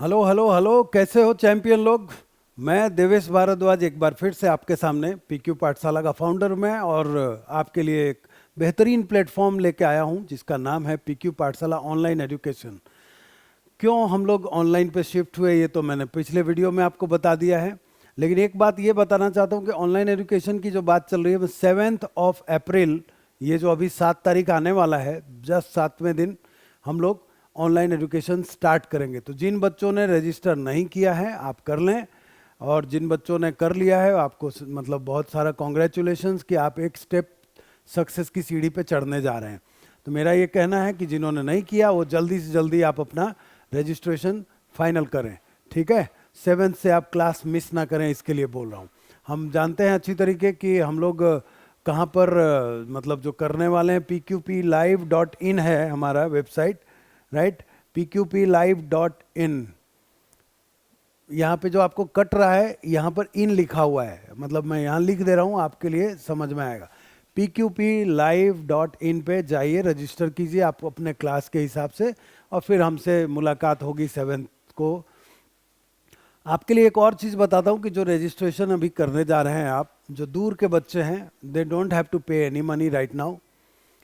Hello hello hello, कैसे हो champion लोग। मैं देवेश भारद्वाज एक बार फिर से आपके सामने पीक्यू पाठशाला का फाउंडर मैं और आपके लिए एक बेहतरीन प्लेटफॉर्म लेके आया हूं जिसका नाम है पीक्यू पाठशाला ऑनलाइन एजुकेशन। क्यों हम लोग ऑनलाइन पे शिफ्ट हुए ये तो मैंने पिछले वीडियो में आपको बता दिया है। लेकिन एक बात ये बताना चाहता हूँ कि ऑनलाइन एजुकेशन की जो बात चल रही है वो 7 अप्रैल, ये जो अभी 7 तारीख आने वाला है, जस्ट 7वें दिन हम लोग ऑनलाइन एजुकेशन स्टार्ट करेंगे। तो जिन बच्चों ने रजिस्टर नहीं किया है आप कर लें, और जिन बच्चों ने कर लिया है आपको मतलब बहुत सारा कॉन्ग्रेचुलेशंस कि आप एक स्टेप सक्सेस की सीढ़ी पे चढ़ने जा रहे हैं। तो मेरा ये कहना है कि जिन्होंने नहीं किया वो जल्दी से जल्दी आप अपना रजिस्ट्रेशन फाइनल करें, ठीक है। 7 से आप क्लास मिस ना करें, इसके लिए बोल रहा हूँ। हम जानते हैं अच्छी तरीके कि हम लोग कहाँ पर मतलब जो करने वाले हैं, pqplive.in है हमारा वेबसाइट, राइट। pqplive.in, यहाँ पे जो आपको कट रहा है यहाँ पर इन लिखा हुआ है, मतलब मैं यहाँ लिख दे रहा हूँ आपके लिए समझ में आएगा। pqplive.in पे जाइए, रजिस्टर कीजिए आप अपने क्लास के हिसाब से, और फिर हमसे मुलाकात होगी 7 को। आपके लिए एक और चीज़ बताता हूँ कि जो रजिस्ट्रेशन अभी करने जा रहे हैं आप, जो दूर के बच्चे हैं, दे डोंट हैव टू पे एनी मनी राइट नाउ,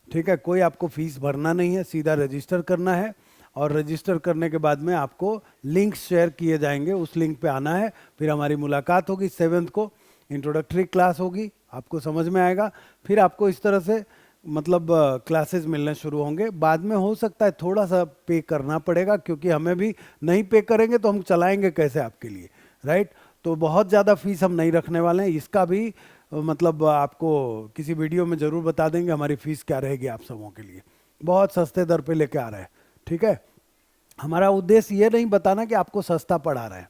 ठीक है। कोई आपको फीस भरना नहीं है, सीधा रजिस्टर करना है, और रजिस्टर करने के बाद में आपको लिंक शेयर किए जाएंगे, उस लिंक पे आना है, फिर हमारी मुलाकात होगी 7 को, इंट्रोडक्टरी क्लास होगी, आपको समझ में आएगा। फिर आपको इस तरह से मतलब क्लासेस मिलने शुरू होंगे। बाद में हो सकता है थोड़ा सा पे करना पड़ेगा, क्योंकि हमें भी नहीं पे करेंगे तो हम चलाएंगे कैसे आपके लिए, राइट। तो बहुत ज़्यादा फीस हम नहीं रखने वाले हैं, इसका भी मतलब आपको किसी वीडियो में ज़रूर बता देंगे हमारी फ़ीस क्या रहेगी आप सबों के लिए। बहुत सस्ते दर पे लेके आ रहे हैं, ठीक है। हमारा उद्देश्य ये नहीं बताना कि आपको सस्ता पढ़ा रहे हैं,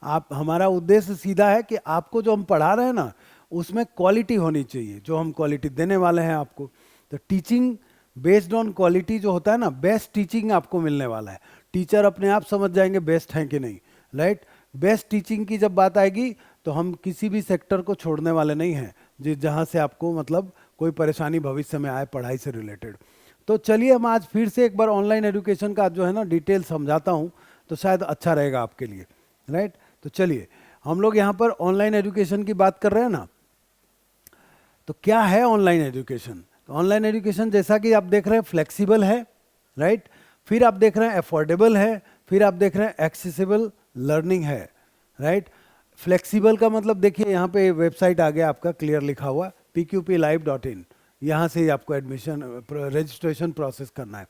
आप, हमारा उद्देश्य सीधा है कि आपको जो हम पढ़ा रहे हैं ना उसमें क्वालिटी होनी चाहिए, जो हम क्वालिटी देने वाले हैं आपको। तो टीचिंग बेस्ड ऑन क्वालिटी जो होता है ना, बेस्ट टीचिंग आपको मिलने वाला है। टीचर अपने आप समझ जाएंगे बेस्ट हैं कि नहीं, राइट। बेस्ट टीचिंग की जब बात आएगी तो हम किसी भी सेक्टर को छोड़ने वाले नहीं हैं, जिस जहाँ से आपको मतलब कोई परेशानी भविष्य में आए पढ़ाई से रिलेटेड। तो चलिए हम आज फिर से एक बार ऑनलाइन एजुकेशन का जो है ना डिटेल समझाता हूँ, तो शायद अच्छा रहेगा आपके लिए, राइट। तो चलिए हम लोग यहाँ पर ऑनलाइन एजुकेशन की बात कर रहे हैं ना, तो क्या है ऑनलाइन एजुकेशन। तो ऑनलाइन एजुकेशन जैसा कि आप देख रहे हैं फ्लेक्सिबल है, राइट। फिर आप देख रहे हैं अफोर्डेबल है, फिर आप देख रहे हैं एक्सेसिबल लर्निंग है, राइट। फ्लेक्सिबल का मतलब देखिए यहाँ पे वेबसाइट आ गया आपका, क्लियर लिखा हुआ pqplive.in, यहाँ से ही आपको एडमिशन रजिस्ट्रेशन प्रोसेस करना है।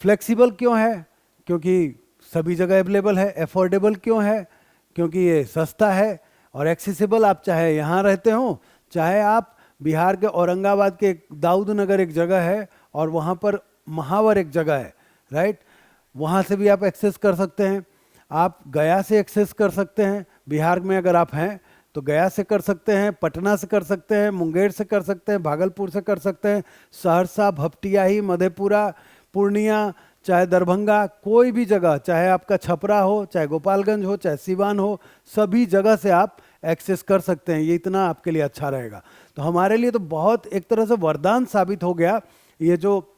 फ्लेक्सिबल क्यों है, क्योंकि सभी जगह अवेलेबल है। अफोर्डेबल क्यों है, क्योंकि ये सस्ता है। और एक्सेसिबल, आप चाहे यहाँ रहते हो, चाहे आप बिहार के औरंगाबाद के दाऊद नगर एक जगह है और वहाँ पर महावर एक जगह है, राइट, वहाँ से भी आप एक्सेस कर सकते हैं। आप गया से एक्सेस कर सकते हैं, बिहार में अगर आप हैं तो गया से कर सकते हैं, पटना से कर सकते हैं, मुंगेर से कर सकते हैं, भागलपुर से कर सकते हैं, सहरसा, भपटियाही, मधेपुरा, पूर्णिया, चाहे दरभंगा, कोई भी जगह, चाहे आपका छपरा हो, चाहे गोपालगंज हो, चाहे सिवान हो, सभी जगह से आप एक्सेस कर सकते हैं। ये इतना आपके लिए अच्छा रहेगा। तो हमारे लिए तो बहुत एक तरह से वरदान साबित हो गया ये जो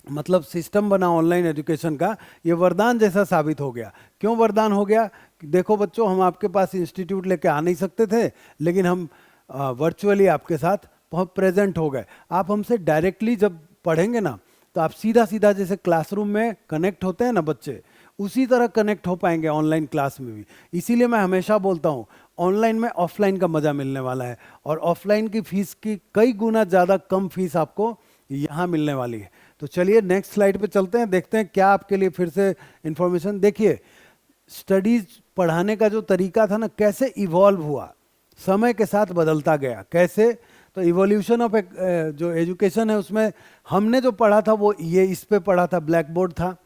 मतलब सिस्टम बना ऑनलाइन एजुकेशन का, ये वरदान जैसा साबित हो गया। क्यों वरदान हो गया, देखो बच्चों, हम आपके पास इंस्टीट्यूट लेके आ नहीं सकते थे, लेकिन हम वर्चुअली आपके साथ बहुत प्रेजेंट हो गए। आप हमसे डायरेक्टली जब पढ़ेंगे ना, तो आप सीधा सीधा जैसे क्लासरूम में कनेक्ट होते हैं ना बच्चे, उसी तरह कनेक्ट हो पाएंगे ऑनलाइन क्लास में भी। इसीलिए मैं हमेशा बोलता हूँ ऑनलाइन में ऑफलाइन का मज़ा मिलने वाला है, और ऑफलाइन की फीस की कई गुना ज़्यादा कम फीस आपको यहाँ मिलने वाली है। तो चलिए नेक्स्ट स्लाइड पे चलते हैं, देखते हैं क्या आपके लिए फिर से इंफॉर्मेशन। देखिए स्टडीज पढ़ाने का जो तरीका था ना, कैसे इवॉल्व हुआ, समय के साथ बदलता गया कैसे। तो इवोल्यूशन ऑफ जो एजुकेशन है उसमें हमने जो पढ़ा था वो ये इस पे पढ़ा था, ब्लैक बोर्ड था,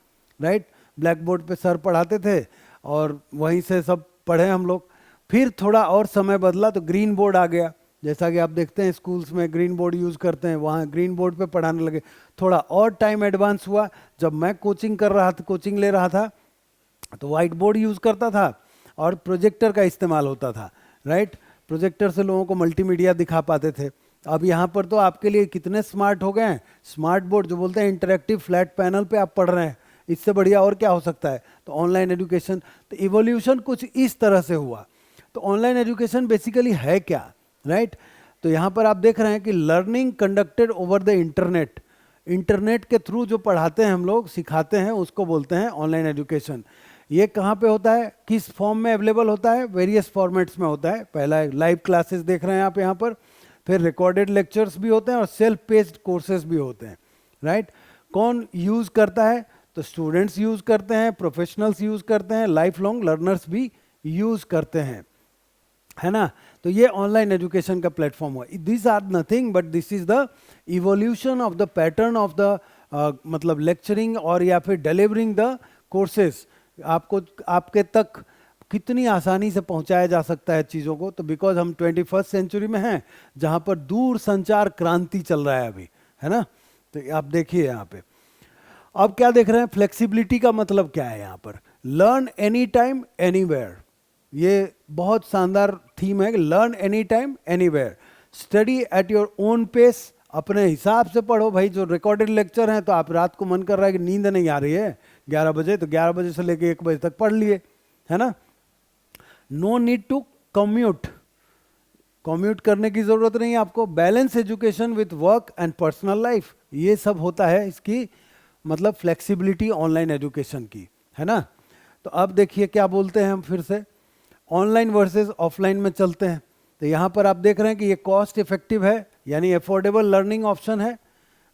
राइट। ब्लैक बोर्ड पे सर पढ़ाते थे और वहीं से सब पढ़े हम लोग। फिर थोड़ा और समय बदला तो ग्रीन बोर्ड आ गया, जैसा कि आप देखते हैं स्कूल्स में ग्रीन बोर्ड यूज़ करते हैं, वहाँ ग्रीन बोर्ड पे पढ़ाने लगे। थोड़ा और टाइम एडवांस हुआ, जब मैं कोचिंग कर रहा था, कोचिंग ले रहा था, तो वाइट बोर्ड यूज़ करता था और प्रोजेक्टर का इस्तेमाल होता था, राइट। प्रोजेक्टर से लोगों को मल्टीमीडिया दिखा पाते थे। अब यहाँ पर तो आपके लिए कितने स्मार्ट हो गए हैं, स्मार्ट बोर्ड जो बोलते हैं इंटरेक्टिव फ्लैट पैनल पे आप पढ़ रहे हैं, इससे बढ़िया और क्या हो सकता है? तो ऑनलाइन एजुकेशन। तो इवोल्यूशन कुछ इस तरह से हुआ। तो ऑनलाइन एजुकेशन बेसिकली है क्या, राइट? तो यहाँ पर आप देख रहे हैं कि learning conducted over the internet, internet के थ्रू जो पढ़ाते हैं हम लोग, सिखाते हैं, उसको बोलते हैं ऑनलाइन एजुकेशन। ये कहाँ पे होता है, किस फॉर्म में अवेलेबल होता है? वेरियस फॉर्मेट्स में होता है। पहला लाइव क्लासेस देख रहे हैं आप यहाँ पर, फिर रिकॉर्डेड लेक्चर्स भी होते हैं और सेल्फ पेस्ड कोर्सेज भी होते हैं, राइट? कौन यूज करता है? तो स्टूडेंट्स यूज करते हैं, प्रोफेशनल्स यूज करते हैं, लाइफ लॉन्ग लर्नर्स भी यूज करते हैं, है ना? तो ये ऑनलाइन एजुकेशन का प्लेटफॉर्म हुआ। This are nothing but this is the evolution of the pattern of the मतलब लेक्चरिंग और या फिर डिलीवरिंग द कोर्सेज। आपको आपके तक कितनी आसानी से पहुंचाया जा सकता है चीज़ों को। तो बिकॉज हम 21st सेंचुरी में हैं जहां पर दूर संचार क्रांति चल रहा है अभी, है ना? तो आप देखिए यहाँ पे अब क्या देख रहे हैं, फ्लेक्सिबिलिटी का मतलब क्या है यहाँ पर? लर्न एनी टाइम एनीवेयर, ये बहुत शानदार थीम है। Learn any time anywhere, study at your own pace, अपने हिसाब से पढ़ो भाई। जो रिकॉर्डेड लेक्चर हैं तो आप रात को मन कर रहा है कि नींद नहीं आ रही है 11 बजे, तो 11 बजे से लेके 1 बजे तक पढ़ लिए, है ना? No need to commute, commute करने की जरूरत नहीं है आपको। Balance education with work and personal life, ये सब होता है इसकी मतलब फ्लेक्सिबिलिटी ऑनलाइन एजुकेशन की, है ना? तो अब देखिए क्या बोलते हैं हम फिर से, ऑनलाइन वर्सेस ऑफलाइन में चलते हैं। तो यहाँ पर आप देख रहे हैं कि ये कॉस्ट इफेक्टिव है, यानी अफोर्डेबल लर्निंग ऑप्शन है।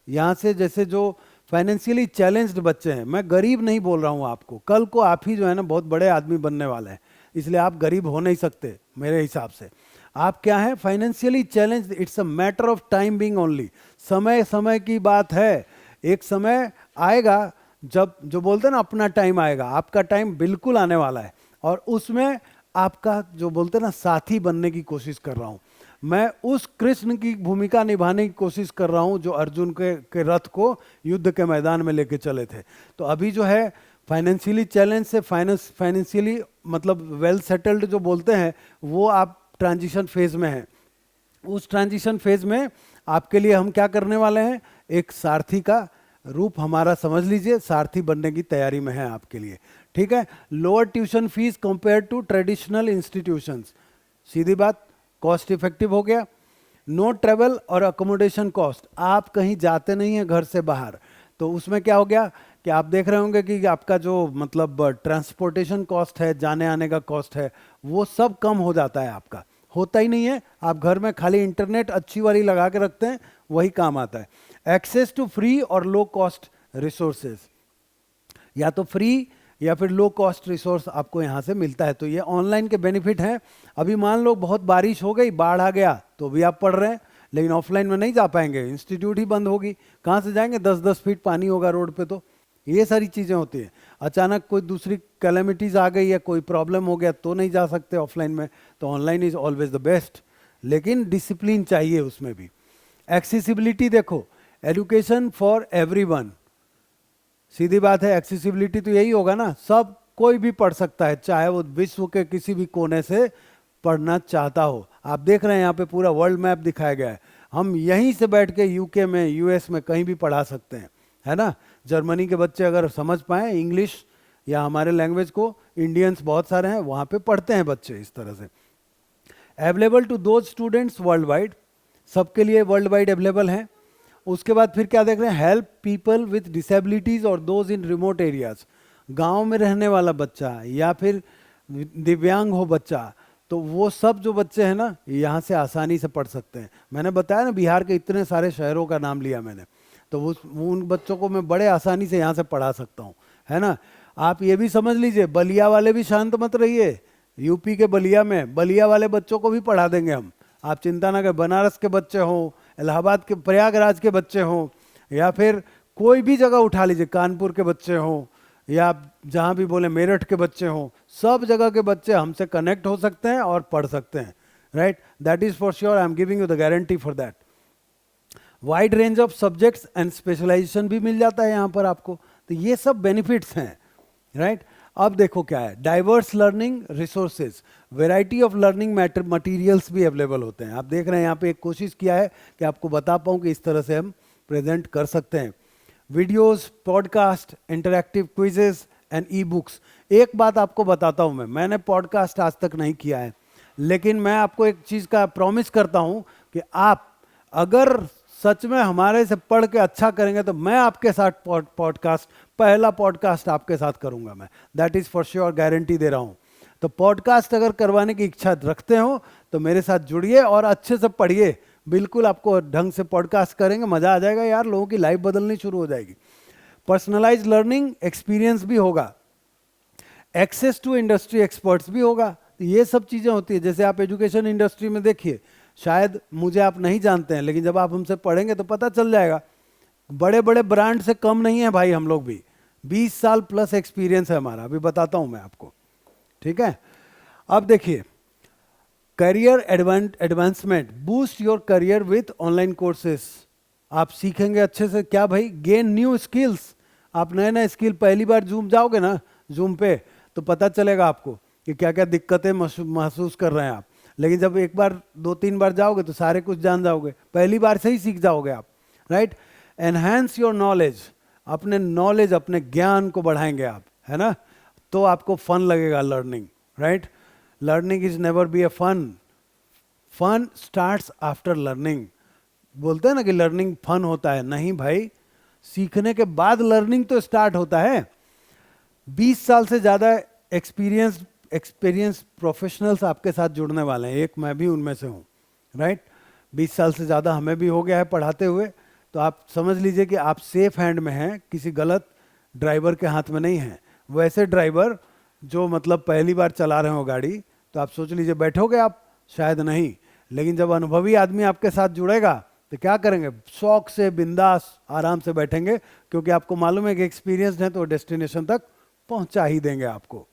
यहाँ से जैसे जो फाइनेंशियली चैलेंज्ड बच्चे हैं, मैं गरीब नहीं बोल रहा हूँ आपको, कल को आप ही जो है ना बहुत बड़े आदमी बनने वाले हैं, इसलिए आप गरीब हो नहीं सकते मेरे हिसाब से। आप क्या हैं, financially challenged, it's a matter of time being only. समय समय की बात है, एक समय आएगा जब जो बोलते हैं ना अपना टाइम आएगा, आपका टाइम बिल्कुल आने वाला है, और उसमें आपका जो बोलते हैं ना साथी बनने की कोशिश कर रहा हूँ मैं। उस कृष्ण की भूमिका निभाने की कोशिश कर रहा हूँ जो अर्जुन के रथ को युद्ध के मैदान में लेके चले थे। तो अभी जो है फाइनेंशियली चैलेंज से फाइनेंशियली मतलब वेल सेटल्ड जो बोलते हैं, वो आप ट्रांजिशन फेज में हैं। उस ट्रांजिशन फेज में आपके लिए हम क्या करने वाले हैं, एक सारथी का रूप हमारा समझ लीजिए, सारथी बनने की तैयारी में है आपके लिए, ठीक है? Lower tuition fees compare to traditional institutions, सीधी बात, कॉस्ट इफेक्टिव हो गया। नो ट्रेवल और अकोमोडेशन कॉस्ट, आप कहीं जाते नहीं हैं घर से बाहर, तो उसमें क्या हो गया कि आप देख रहे होंगे कि आपका जो मतलब ट्रांसपोर्टेशन कॉस्ट है, जाने आने का कॉस्ट है, वो सब कम हो जाता है। आपका होता ही नहीं है, आप घर में खाली इंटरनेट अच्छी वाली लगा के रखते हैं, वही काम आता है। एक्सेस टू फ्री और लो कॉस्ट रिसोर्सेज, या तो फ्री या फिर लो कॉस्ट रिसोर्स आपको यहाँ से मिलता है। तो ये ऑनलाइन के बेनिफिट हैं। अभी मान लो बहुत बारिश हो गई, बाढ़ आ गया, तो भी आप पढ़ रहे हैं, लेकिन ऑफलाइन में नहीं जा पाएंगे, इंस्टीट्यूट ही बंद होगी, कहाँ से जाएंगे? 10-10 फीट पानी होगा रोड पे। तो ये सारी चीज़ें होती हैं। अचानक कोई दूसरी कैलेमिटीज़ आ गई या कोई प्रॉब्लम हो गया तो नहीं जा सकते ऑफलाइन में, तो online is always the best, लेकिन डिसिप्लिन चाहिए उसमें भी। एक्सेसिबिलिटी देखो, एजुकेशन फॉर एवरीवन, सीधी बात है, एक्सेसिबिलिटी तो यही होगा ना, सब कोई भी पढ़ सकता है, चाहे वो विश्व के किसी भी कोने से पढ़ना चाहता हो। आप देख रहे हैं यहाँ पे पूरा वर्ल्ड मैप दिखाया गया है, हम यहीं से बैठ के यूके में, यूएस में कहीं भी पढ़ा सकते हैं, है ना? जर्मनी के बच्चे अगर समझ पाए इंग्लिश या हमारे लैंग्वेज को, इंडियंस बहुत सारे हैं वहाँ पे पढ़ते हैं बच्चे इस तरह से। Available to those students world wide, सबके लिए वर्ल्ड वाइड अवेलेबल हैं। उसके बाद फिर क्या देख रहे हैं, हेल्प पीपल विथ डिसेबिलिटीज और दोज इन रिमोट एरियाज, गांव में रहने वाला बच्चा या फिर दिव्यांग हो बच्चा, तो वो सब जो बच्चे हैं ना यहाँ से आसानी से पढ़ सकते हैं। मैंने बताया ना बिहार के इतने सारे शहरों का नाम लिया मैंने, तो वो उन बच्चों को मैं बड़े आसानी से यहाँ से पढ़ा सकता हूँ, है ना? आप ये भी समझ लीजिए, बलिया वाले भी शांत मत रहिए, यूपी के बलिया में बलिया वाले बच्चों को भी पढ़ा देंगे हम, आप चिंता ना करें। बनारस के बच्चे हों, इलाहाबाद के, प्रयागराज के बच्चे हों, या फिर कोई भी जगह उठा लीजिए, कानपुर के बच्चे हों या जहाँ भी बोले मेरठ के बच्चे हों, सब जगह के बच्चे हमसे कनेक्ट हो सकते हैं और पढ़ सकते हैं, right? That is for sure, I am giving you the guarantee for that. Wide range of subjects and specialisation भी मिल जाता है यहाँ पर आपको, तो ये सब बेनिफिट्स हैं, राइट? अब देखो क्या है, diverse learning resources, variety of learning materials भी अवेलेबल होते हैं। आप देख रहे हैं यहाँ पे एक कोशिश किया है कि आपको बता पाऊँ कि इस तरह से हम प्रेजेंट कर सकते हैं। Videos, podcast, interactive quizzes and e books. एक बात आपको बताता हूं, मैंने पॉडकास्ट आज तक नहीं किया है, लेकिन मैं आपको एक चीज़ का प्रॉमिस करता हूं कि आप अगर सच में हमारे से पढ़ के अच्छा करेंगे तो मैं आपके साथ पॉडकास्ट, पहला पॉडकास्ट आपके साथ करूंगा मैं, that is for sure, guarantee दे रहा हूं। तो पॉडकास्ट अगर करवाने की इच्छा रखते हो तो मेरे साथ जुड़िए और अच्छे से पढ़िए। बिल्कुल आपको ढंग से पॉडकास्ट करेंगे, मज़ा आ जाएगा यार, लोगों की लाइफ बदलनी शुरू हो जाएगी। पर्सनलाइज लर्निंग एक्सपीरियंस भी होगा, एक्सेस टू इंडस्ट्री एक्सपर्ट्स भी होगा। तो ये सब चीज़ें होती है। जैसे आप एजुकेशन इंडस्ट्री में देखिए, शायद मुझे आप नहीं जानते हैं, लेकिन जब आप हमसे पढ़ेंगे तो पता चल जाएगा। बड़े बड़े ब्रांड से कम नहीं है भाई, हम लोग भी 20 साल प्लस एक्सपीरियंस है हमारा, अभी बताता हूं मैं आपको, ठीक है। अब देखिए, career advancement, boost your career with online courses. आप सीखेंगे अच्छे से क्या भाई, गेन न्यू स्किल्स। आप नए नए स्किल, पहली बार जूम जाओगे ना, जूम पे, तो पता चलेगा आपको कि क्या क्या दिक्कतें महसूस कर रहे हैं आप। लेकिन जब एक बार 2-3 बार जाओगे तो सारे कुछ जान जाओगे, पहली बार से ही सीख जाओगे आप, राइट। एनहांस योर नॉलेज, अपने नॉलेज, अपने ज्ञान को बढ़ाएंगे आप, है ना, तो आपको फन लगेगा learning, right. Learning is never be a fun, fun starts after learning. बोलते हैं ना कि लर्निंग फन होता है, नहीं भाई, सीखने के बाद लर्निंग तो स्टार्ट होता है। 20 साल से ज़्यादा एक्सपीरियंस प्रोफेशनल्स आपके साथ जुड़ने वाले हैं, एक मैं भी उनमें से हूँ, राइट। 20 साल से ज़्यादा हमें भी हो गया है पढ़ाते हुए, तो आप समझ लीजिए कि आप सेफ हैंड में हैं, किसी गलत ड्राइवर के हाथ में नहीं हैं। वैसे ड्राइवर जो मतलब पहली बार चला रहे हो गाड़ी, तो आप सोच लीजिए बैठोगे आप, शायद नहीं। लेकिन जब अनुभवी आदमी आपके साथ जुड़ेगा तो क्या करेंगे, शौक से बिंदास आराम से बैठेंगे, क्योंकि आपको मालूम है कि एक्सपीरियंस्ड है तो डेस्टिनेशन तक पहुंचा ही देंगे आपको।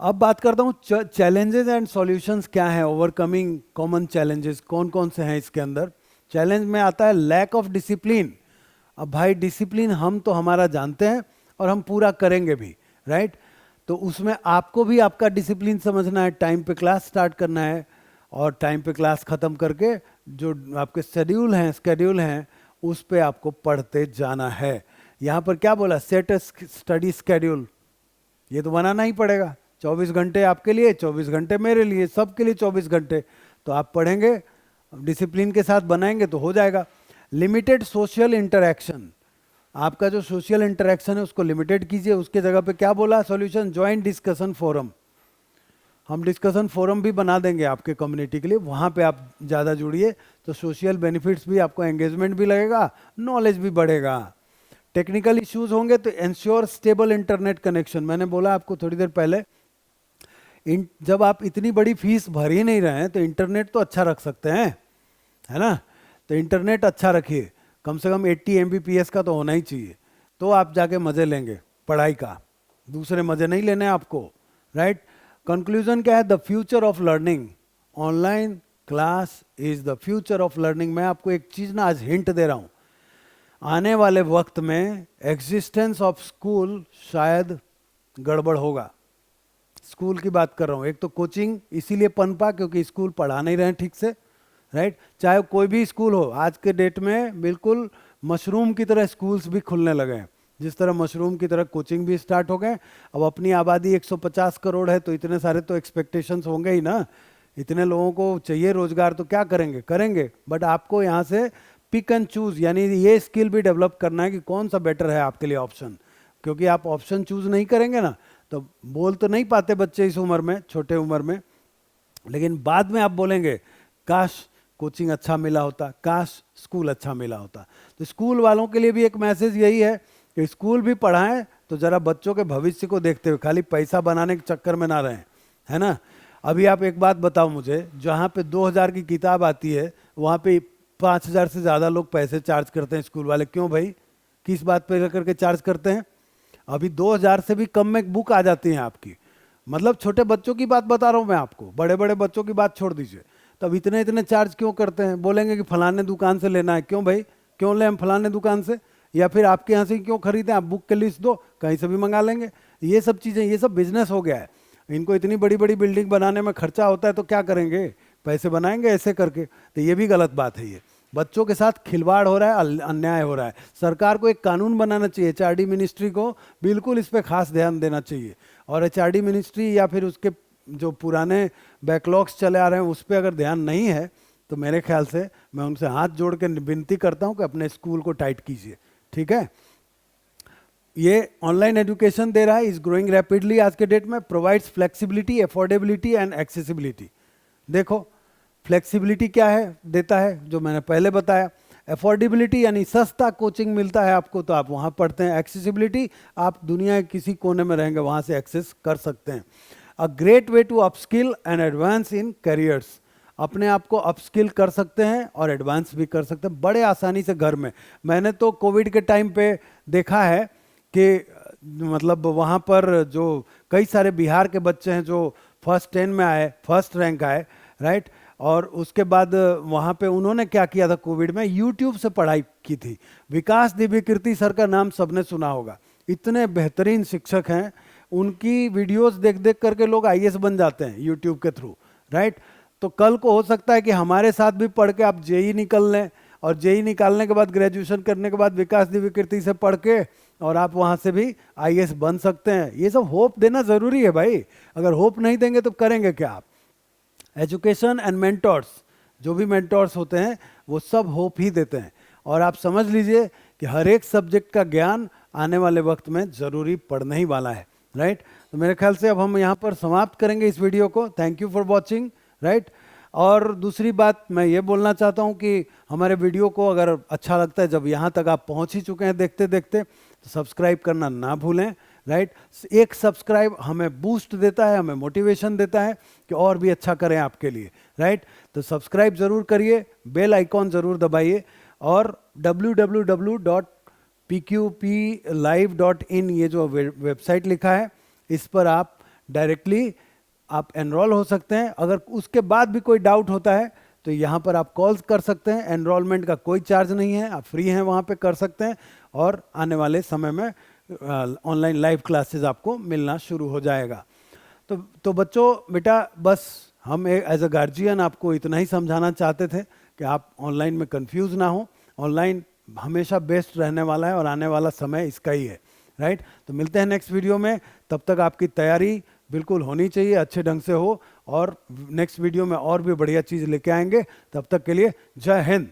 अब बात करता हूँ चैलेंजेस एंड सॉल्यूशंस क्या है, ओवरकमिंग कॉमन चैलेंजेस कौन कौन से हैं इसके अंदर। चैलेंज में आता है लैक ऑफ डिसिप्लिन। अब भाई डिसिप्लिन हम तो हमारा जानते हैं और हम पूरा करेंगे भी, राइट। तो उसमें आपको भी आपका डिसिप्लिन समझना है, टाइम पे क्लास स्टार्ट करना है और टाइम पे क्लास ख़त्म करके जो आपके स्केड्यूल हैं उस पे आपको पढ़ते जाना है। यहाँ पर क्या बोला, सेट स्टडी स्केड्यूल, ये तो बनाना ही पड़ेगा। 24 घंटे आपके लिए, 24 घंटे मेरे लिए, सबके लिए 24 घंटे, तो आप पढ़ेंगे, डिसिप्लिन के साथ बनाएंगे तो हो जाएगा। लिमिटेड सोशल इंटरेक्शन, आपका जो सोशल इंटरेक्शन है उसको लिमिटेड कीजिए। उसके जगह पे क्या बोला सॉल्यूशन, ज्वाइन डिस्कशन फोरम। हम डिस्कशन फोरम भी बना देंगे आपके कम्युनिटी के लिए, वहाँ पे आप ज़्यादा जुड़िए, तो सोशल बेनिफिट्स भी, आपको एंगेजमेंट भी लगेगा, नॉलेज भी बढ़ेगा। टेक्निकल इश्यूज होंगे तो इंश्योर स्टेबल इंटरनेट कनेक्शन। मैंने बोला आपको थोड़ी देर पहले, जब आप इतनी बड़ी फीस भर ही नहीं रहे हैं तो इंटरनेट तो अच्छा रख सकते हैं, है ना। तो इंटरनेट अच्छा रखिए, कम से कम 80 MBPS का तो होना ही चाहिए, तो आप जाके मज़े लेंगे पढ़ाई का, दूसरे मज़े नहीं लेने आपको, राइट। कंक्लूजन क्या है, the future of learning, online class is the future of learning. मैं आपको एक चीज़ ना आज हिंट दे रहा हूँ, आने वाले वक्त में एग्जिस्टेंस ऑफ स्कूल शायद गड़बड़ होगा। स्कूल की बात कर रहा हूँ, एक तो कोचिंग इसीलिए पनपा क्योंकि स्कूल पढ़ा नहीं रहे ठीक से, राइट। चाहे कोई भी स्कूल हो, आज के डेट में बिल्कुल मशरूम की तरह स्कूल्स भी खुलने लगे हैं, जिस तरह मशरूम की तरह कोचिंग भी स्टार्ट हो गए। अब अपनी आबादी 150 करोड़ है तो इतने सारे तो एक्सपेक्टेशंस होंगे ही ना, इतने लोगों को चाहिए रोजगार, तो क्या करेंगे। बट आपको यहाँ से पिक एंड चूज, यानी ये स्किल भी डेवलप करना है कि कौन सा बेटर है आपके लिए ऑप्शन, क्योंकि आप ऑप्शन चूज नहीं करेंगे ना तो बोल तो नहीं पाते बच्चे इस उम्र में, छोटे उम्र में, लेकिन बाद में आप बोलेंगे काश कोचिंग अच्छा मिला होता, काश स्कूल अच्छा मिला होता। तो स्कूल वालों के लिए भी एक मैसेज यही है कि स्कूल भी पढ़ाएं तो जरा बच्चों के भविष्य को देखते हुए, खाली पैसा बनाने के चक्कर में ना रहें, है ना। अभी आप एक बात बताओ मुझे, जहाँ पे 2000 की किताब आती है वहाँ पे 5000 से ज़्यादा लोग पैसे चार्ज करते हैं स्कूल वाले, क्यों भाई, किस बात पे करके चार्ज करते हैं। अभी 2000 से भी कम में बुक आ जाती है आपकी, मतलब छोटे बच्चों की बात बता रहा हूँ मैं आपको, बड़े बड़े बच्चों की बात छोड़ दीजिए। तब इतने इतने चार्ज क्यों करते हैं, बोलेंगे कि फलाने दुकान से लेना है, क्यों भाई, क्यों लें हम फलाने दुकान से, या फिर आपके यहाँ से क्यों खरीदें, आप बुक के लिस्ट दो, कहीं से भी मंगा लेंगे। ये सब चीज़ें, ये सब बिजनेस हो गया है। इनको इतनी बड़ी बड़ी बिल्डिंग बनाने में खर्चा होता है तो क्या करेंगे, पैसे बनाएंगे ऐसे करके, तो ये भी गलत बात है ये। बच्चों के साथ खिलवाड़ हो रहा है, अन्याय हो रहा है। सरकार को एक कानून बनाना चाहिए, एचआरडी मिनिस्ट्री को बिल्कुल इस पे खास ध्यान देना चाहिए। और एचआरडी मिनिस्ट्री या फिर उसके जो पुराने बैकलॉग्स चले आ रहे हैं उस पर अगर ध्यान नहीं है तो मेरे ख्याल से मैं उनसे हाथ जोड़ के विनती करता हूं कि अपने स्कूल को टाइट कीजिए, ठीक है। ये ऑनलाइन एजुकेशन दे रहा है, इज ग्रोइंग रैपिडली आज के डेट में, provides flexibility, affordability and accessibility. देखो फ्लेक्सिबिलिटी क्या है, देता है जो मैंने पहले बताया। अफोर्डेबिलिटी यानी सस्ता कोचिंग मिलता है आपको तो आप वहाँ पढ़ते हैं। एक्सेसिबिलिटी, आप दुनिया के किसी कोने में रहेंगे वहाँ से एक्सेस कर सकते हैं। A great way to upskill and advance in careers, अपने आप को अपस्किल कर सकते हैं और एडवांस भी कर सकते हैं बड़े आसानी से घर में। मैंने तो कोविड के टाइम पे देखा है कि मतलब वहाँ पर जो कई सारे बिहार के बच्चे हैं जो फर्स्ट 10 में आए, फर्स्ट रैंक आए, राइट। और उसके बाद वहाँ पे उन्होंने क्या किया था, कोविड में यूट्यूब से पढ़ाई की थी। विकास दिव्यकीर्ति सर का नाम सबने सुना होगा, इतने बेहतरीन शिक्षक हैं, उनकी वीडियोस देख देख करके लोग आईएएस बन जाते हैं यूट्यूब के थ्रू, राइट। तो कल को हो सकता है कि हमारे साथ भी पढ़ के आप जेई निकल लें, और जेई निकालने के बाद ग्रेजुएशन करने के बाद विकास दिव्यकीर्ति से पढ़ के और आप वहाँ से भी आईएएस बन सकते हैं। ये सब होप देना ज़रूरी है भाई, अगर होप नहीं देंगे तो करेंगे क्या आप। एजुकेशन एंड मेंटोर्स, जो भी मेंटोर्स होते हैं वो सब होप ही देते हैं। और आप समझ लीजिए कि हर एक सब्जेक्ट का ज्ञान आने वाले वक्त में ज़रूरी पड़ने ही वाला है, राइट। तो मेरे ख्याल से अब हम यहाँ पर समाप्त करेंगे इस वीडियो को। Thank you for watching, right. और दूसरी बात मैं ये बोलना चाहता हूँ कि हमारे वीडियो को अगर अच्छा लगता है, जब यहाँ तक आप पहुँच ही चुके हैं देखते देखते, तो सब्सक्राइब करना ना भूलें, राइट। एक सब्सक्राइब हमें बूस्ट देता है, हमें मोटिवेशन देता है कि और भी अच्छा करें आपके लिए, राइट। तो सब्सक्राइब ज़रूर करिए, बेल आइकॉन ज़रूर दबाइए, और www.pqplive.in ये जो वेबसाइट लिखा है इस पर आप डायरेक्टली आप एनरोल हो सकते हैं। अगर उसके बाद भी कोई डाउट होता है तो यहाँ पर आप कॉल्स कर सकते हैं, एनरोलमेंट का कोई चार्ज नहीं है, आप फ्री हैं, वहाँ पे कर सकते हैं। और आने वाले समय में ऑनलाइन लाइव क्लासेस आपको मिलना शुरू हो जाएगा। तो बच्चों, बेटा बस हम एज अ गार्जियन आपको इतना ही समझाना चाहते थे कि आप ऑनलाइन में कंफ्यूज ना हो। ऑनलाइन हमेशा बेस्ट रहने वाला है और आने वाला समय इसका ही है, राइट। तो मिलते हैं नेक्स्ट वीडियो में, तब तक आपकी तैयारी बिल्कुल होनी चाहिए, अच्छे ढंग से हो, और नेक्स्ट वीडियो में और भी बढ़िया चीज़ लेके आएंगे। तब तक के लिए जय हिंद।